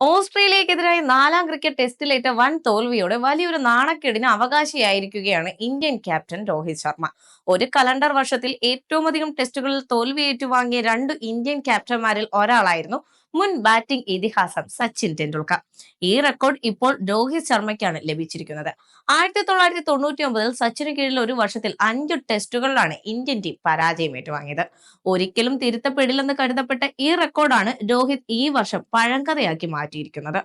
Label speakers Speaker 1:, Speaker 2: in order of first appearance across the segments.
Speaker 1: ഓസ്ട്രേലിയക്കെതിരായ നാലാം ക്രിക്കറ്റ് ടെസ്റ്റിലേറ്റ വൻ തോൽവിയോടെ വലിയൊരു നാണക്കേടിന് അവകാശിയായിരിക്കുകയാണ് ഇന്ത്യൻ ക്യാപ്റ്റൻ രോഹിത് ശർമ്മ. ഒരു കലണ്ടർ വർഷത്തിൽ ഏറ്റവും അധികം ടെസ്റ്റുകളിൽ തോൽവി ഏറ്റുവാങ്ങിയ രണ്ട് ഇന്ത്യൻ ക്യാപ്റ്റന്മാരിൽ ഒരാളായിരുന്നു മുൻ ബാറ്റിംഗ് ഇതിഹാസം സച്ചിൻ ടെണ്ടുൽക്കർ. ഈ റെക്കോർഡ് ഇപ്പോൾ രോഹിത് ശർമ്മയ്ക്കാണ് ലഭിച്ചിരിക്കുന്നത്. 1999 സച്ചിന് കീഴിൽ ഒരു വർഷത്തിൽ 5 ടെസ്റ്റുകളിലാണ് ഇന്ത്യൻ ടീം പരാജയം ഏറ്റുവാങ്ങിയത്. ഒരിക്കലും തിരുത്തപ്പെടില്ലെന്ന് കരുതപ്പെട്ട ഈ റെക്കോർഡാണ് രോഹിത് ഈ വർഷം പഴങ്കഥയാക്കി മാറ്റിയിരിക്കുന്നത്.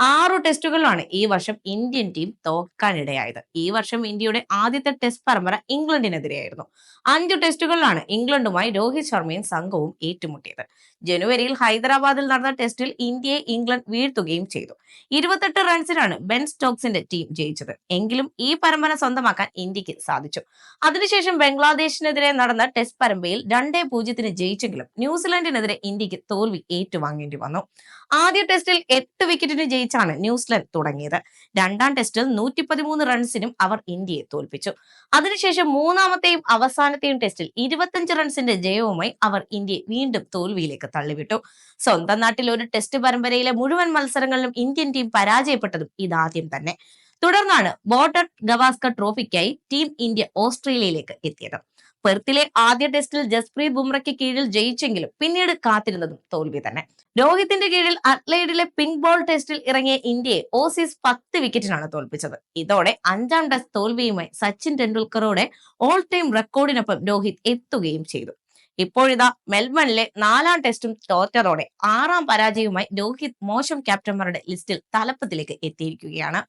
Speaker 1: 6 ടെസ്റ്റുകളിലാണ് ഈ വർഷം ഇന്ത്യൻ ടീം തോൽക്കാനിടയായത്. ഈ വർഷം ഇന്ത്യയുടെ ആദ്യത്തെ ടെസ്റ്റ് പരമ്പര ഇംഗ്ലണ്ടിനെതിരെയായിരുന്നു. 5 ടെസ്റ്റുകളിലാണ് ഇംഗ്ലണ്ടുമായി രോഹിത് ശർമ്മയും സംഘവും ഏറ്റുമുട്ടിയത്. ജനുവരിയിൽ ഹൈദരാബാദിൽ നടന്ന ടെസ്റ്റിൽ ഇന്ത്യയെ ഇംഗ്ലണ്ട് വീഴ്ത്തുകയും ചെയ്തു. 28 റൺസിനാണ് ബെൻ സ്റ്റോക്സിന്റെ ടീം ജയിച്ചത്. എങ്കിലും ഈ പരമ്പര സ്വന്തമാക്കാൻ ഇന്ത്യക്ക് സാധിച്ചു. അതിനുശേഷം ബംഗ്ലാദേശിനെതിരെ നടന്ന ടെസ്റ്റ് പരമ്പരയിൽ 2-0 ജയിച്ചെങ്കിലും ന്യൂസിലൻഡിനെതിരെ ഇന്ത്യക്ക് തോൽവി ഏറ്റുവാങ്ങേണ്ടി വന്നു. ആദ്യ ടെസ്റ്റിൽ 8 വിക്കറ്റിന് ജയിച്ചാണ് ന്യൂസിലൻഡ് തുടങ്ങിയത്. രണ്ടാം ടെസ്റ്റിൽ 113 റൺസിനും അവർ ഇന്ത്യയെ തോൽപ്പിച്ചു. അതിനുശേഷം മൂന്നാമത്തെയും അവസാനത്തെയും ടെസ്റ്റിൽ 25 റൺസിന്റെ ജയവുമായി അവർ ഇന്ത്യയെ വീണ്ടും തോൽവിയിലേക്ക് തള്ളിവിട്ടു. സ്വന്തം നാട്ടിൽ ഒരു ടെസ്റ്റ് പരമ്പരയിലെ മുഴുവൻ മത്സരങ്ങളിലും ഇന്ത്യൻ ടീം പരാജയപ്പെട്ടതും ഇതാദ്യം തന്നെ. തുടർന്നാണ് ബോർഡർ ഗവാസ്കർ ട്രോഫിക്കായി ടീം ഇന്ത്യ ഓസ്ട്രേലിയയിലേക്ക് എത്തിയത്. പെർത്തിലെ ആദ്യ ടെസ്റ്റിൽ ജസ്പ്രീത് ബുംറയ്ക്ക് കീഴിൽ ജയിച്ചെങ്കിലും പിന്നീട് കാത്തിരുന്നതും തോൽവി തന്നെ. രോഹിത്തിന്റെ കീഴിൽ അഡ്ലൈഡിലെ പിങ്ക് ബോൾ ടെസ്റ്റിൽ ഇറങ്ങിയ ഇന്ത്യയെ ഓസീസ് 10 വിക്കറ്റിനാണ് തോൽപ്പിച്ചത്. ഇതോടെ 5ാം ടെസ്റ്റ് തോൽവിയുമായി സച്ചിൻ ടെണ്ടുൽക്കറുടെ ഓൾ ടൈം റെക്കോർഡിനൊപ്പം രോഹിത് എത്തുകയും ചെയ്തു. ഇപ്പോഴിതാ മെൽബണിലെ 4ാം ടെസ്റ്റും തോറ്റതോടെ 6ാം പരാജയവുമായി രോഹിത് മോശം ക്യാപ്റ്റന്മാരുടെ ലിസ്റ്റിൽ തലപ്പത്തിലേക്ക് എത്തിയിരിക്കുകയാണ്.